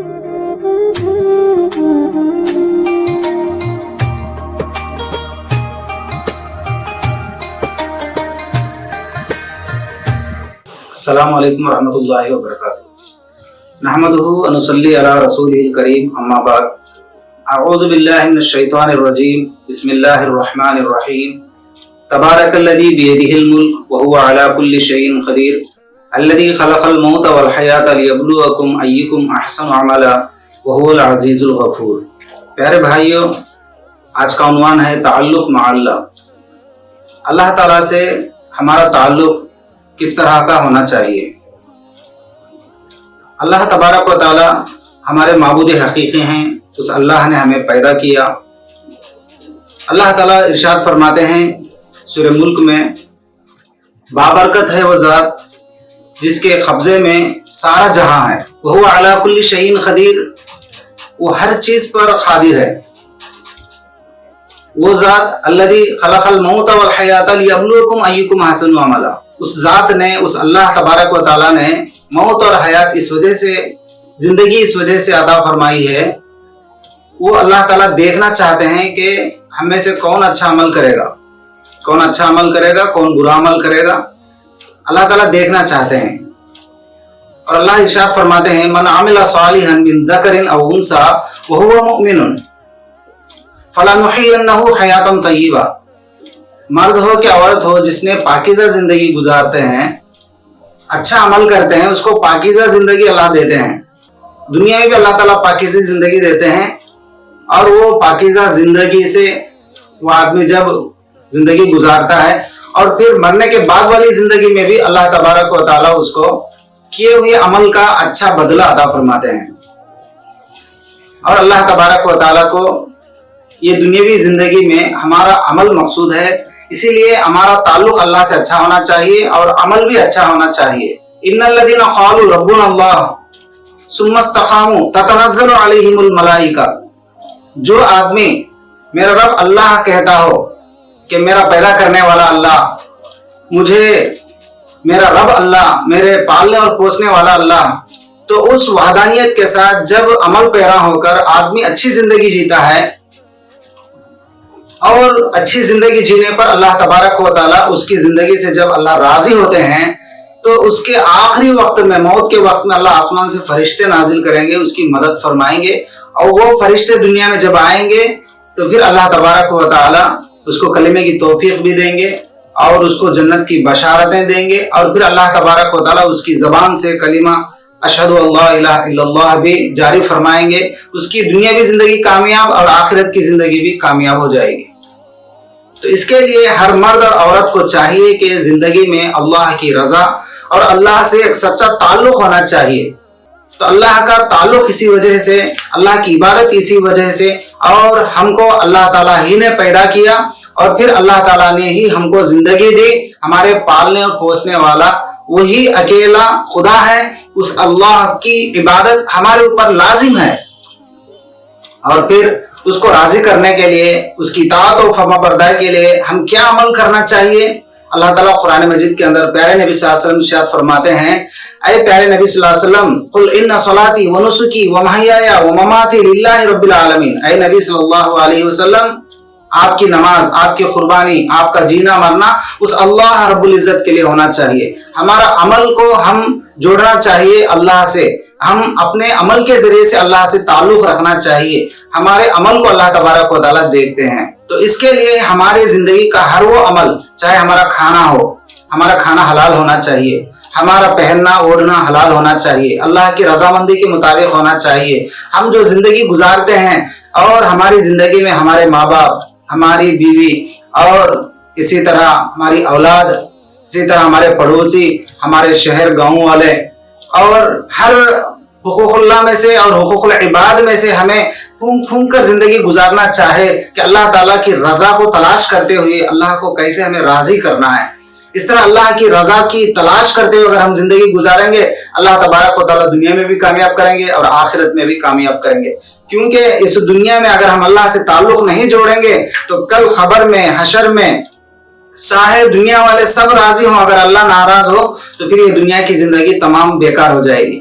السلام علیکم ورحمۃ اللہ وبرکاتہ۔ نحمدہ و نصلی علی رسولہ الکریم، اما بعد۔ اعوذ باللہ من الشیطان الرجیم، بسم اللہ الرحمن الرحیم۔ تبارک الذی بیدہ الملک وہو علی کل شیء قدیر، الذی خلق الموت والحیاۃ لیبلوکم ایکم احسن عملا وہو العزیز الغفور۔ پیارے بھائیو، آج کا عنوان ہے تعلق مع اللہ۔ اللہ تعالیٰ سے ہمارا تعلق کس طرح کا ہونا چاہیے؟ اللہ تبارک و تعالی ہمارے معبود حقیقی ہیں، اس اللہ نے ہمیں پیدا کیا۔ اللہ تعالیٰ ارشاد فرماتے ہیں سورہ ملک میں، بابرکت ہے وہ ذات جس کے قبضے میں سارا جہاں ہے، وہ علی کل شیء قدیر، وہ ہر چیز پر قادر ہے۔ وہ ذات الذی خلق الموت والحیاۃ لیبلوکم ایکم احسن عملا، اس ذات نے، اس اللہ تبارک و تعالیٰ نے موت اور حیات اس وجہ سے، زندگی اس وجہ سے عطا فرمائی ہے۔ وہ اللہ تعالیٰ دیکھنا چاہتے ہیں کہ ہم میں سے کون اچھا عمل کرے گا، کون اچھا عمل کرے گا، کون برا عمل کرے گا، اللہ تعالیٰ دیکھنا چاہتے ہیں۔ اور اللہ ارشاد فرماتے ہیں، من عمل صالحا من ذکر او انثی وهو مؤمن فلنحیینہ حیاتا طیبہ، مرد ہو کہ عورت ہو جس نے پاکیزہ زندگی گزارتے ہیں، اچھا عمل کرتے ہیں، اس کو پاکیزہ زندگی اللہ دیتے ہیں۔ دنیا میں بھی اللہ تعالیٰ پاکیزہ زندگی دیتے ہیں، اور وہ پاکیزہ زندگی سے وہ آدمی جب زندگی گزارتا ہے اور پھر مرنے کے بعد والی زندگی میں بھی اللہ تبارک و تعالیٰ اس کو کیے ہوئے عمل کا اچھا بدلہ عطا فرماتے ہیں۔ اور اللہ تبارک و تعالیٰ کو یہ دنیاوی زندگی میں ہمارا عمل مقصود ہے، اسی لیے ہمارا تعلق اللہ سے اچھا ہونا چاہیے اور عمل بھی اچھا ہونا چاہیے۔ ان الذین قالوا ربنا اللہ ثم استقاموا تتنزل علیہم الملائکہ، جو آدمی میرا رب اللہ کہتا ہو کہ میرا پیدا کرنے والا اللہ، مجھے میرا رب اللہ، میرے پالنے اور پوسنے والا اللہ، تو اس وحدانیت کے ساتھ جب عمل پیرا ہو کر آدمی اچھی زندگی جیتا ہے، اور اچھی زندگی جینے پر اللہ تبارک و تعالیٰ اس کی زندگی سے جب اللہ راضی ہوتے ہیں، تو اس کے آخری وقت میں، موت کے وقت میں، اللہ آسمان سے فرشتے نازل کریں گے، اس کی مدد فرمائیں گے، اور وہ فرشتے دنیا میں جب آئیں گے تو پھر اللہ تبارک و تعالیٰ اس کو کلمے کی توفیق بھی دیں گے اور اس کو جنت کی بشارتیں دیں گے، اور پھر اللہ تبارک و تعالیٰ اس کی زبان سے کلمہ اشہد اللہ الہ الا اللہ بھی جاری فرمائیں گے۔ اس کی دنیاوی زندگی کامیاب اور آخرت کی زندگی بھی کامیاب ہو جائے گی۔ تو اس کے لیے ہر مرد اور عورت کو چاہیے کہ زندگی میں اللہ کی رضا اور اللہ سے ایک سچا تعلق ہونا چاہیے۔ تو اللہ کا تعلق اسی وجہ سے، اللہ کی عبادت اسی وجہ سے، اور ہم کو اللہ تعالیٰ ہی نے پیدا کیا، اور پھر اللہ تعالیٰ نے ہی ہم کو زندگی دی۔ ہمارے پالنے اور پوسنے والا وہی اکیلا خدا ہے، اس اللہ کی عبادت ہمارے اوپر لازم ہے۔ اور پھر اس کو راضی کرنے کے لیے، اس کی اطاعت و فرما برداری کے لیے ہم کیا عمل کرنا چاہیے؟ اللہ تعالیٰ قرآن مجید کے اندر پیارے نبی صلی اللہ علیہ وسلم ارشاد فرماتے ہیں، اے پیارے نبی صلی اللہ علیہ وسلم، قل ان صلاتی و نسکی و محیای و مماتی للہ رب العالمین، اے نبی صلی اللہ علیہ وسلم، آپ کی نماز، آپ کی قربانی، آپ کا جینا مرنا اس اللہ رب العزت کے لیے ہونا چاہیے۔ ہمارا عمل کو ہم جوڑنا چاہیے اللہ سے، ہم اپنے عمل کے ذریعے سے اللہ سے تعلق رکھنا چاہیے۔ ہمارے عمل کو اللہ تبارک و تعالیٰ دیکھتے ہیں، تو اس کے لیے ہماری زندگی کا ہر وہ عمل، چاہے ہمارا کھانا ہو، ہمارا کھانا حلال ہونا چاہیے، ہمارا پہننا اوڑھنا حلال ہونا چاہیے، اللہ کی رضامندی کے مطابق ہونا چاہیے۔ ہم جو زندگی گزارتے ہیں، اور ہماری زندگی میں ہمارے ماں باپ، ہماری بیوی، اور اسی طرح ہماری اولاد، اسی طرح ہمارے پڑوسی، ہمارے شہر گاؤں والے، اور ہر حقوق اللہ میں سے اور حقوق العباد میں سے ہمیں پھونک پھونک کر زندگی گزارنا چاہے کہ اللہ تعالیٰ کی رضا کو تلاش کرتے ہوئے اللہ کو کیسے ہمیں راضی کرنا ہے۔ اس طرح اللہ کی رضا کی تلاش کرتے ہوئے اگر ہم زندگی گزاریں گے، اللہ تبارک و تعالیٰ دنیا میں بھی کامیاب کریں گے اور آخرت میں بھی کامیاب کریں گے۔ کیونکہ اس دنیا میں اگر ہم اللہ سے تعلق نہیں جوڑیں گے تو کل خبر میں، حشر میں، چاہے دنیا والے سب راضی ہوں، اگر اللہ ناراض ہو تو پھر یہ دنیا کی زندگی تمام بیکار ہو جائے گی۔